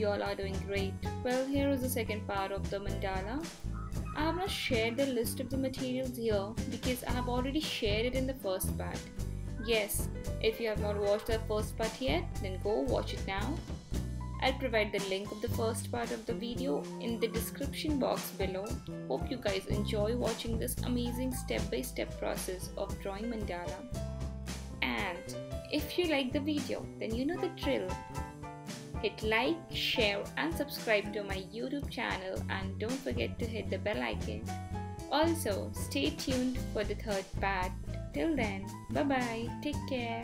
you all are doing great. Well, here is the second part of the mandala. I have not shared the list of the materials here because I have already shared it in the first part. Yes, if you have not watched the first part yet, then go watch it now. I'll provide the link of the first part of the video in the description box below. Hope you guys enjoy watching this amazing step-by-step process of drawing mandala. And if you like the video, then you know the drill. Hit like, share and subscribe to my YouTube channel, and don't forget to hit the bell icon. Also, stay tuned for the third part. Till then, bye bye, take care.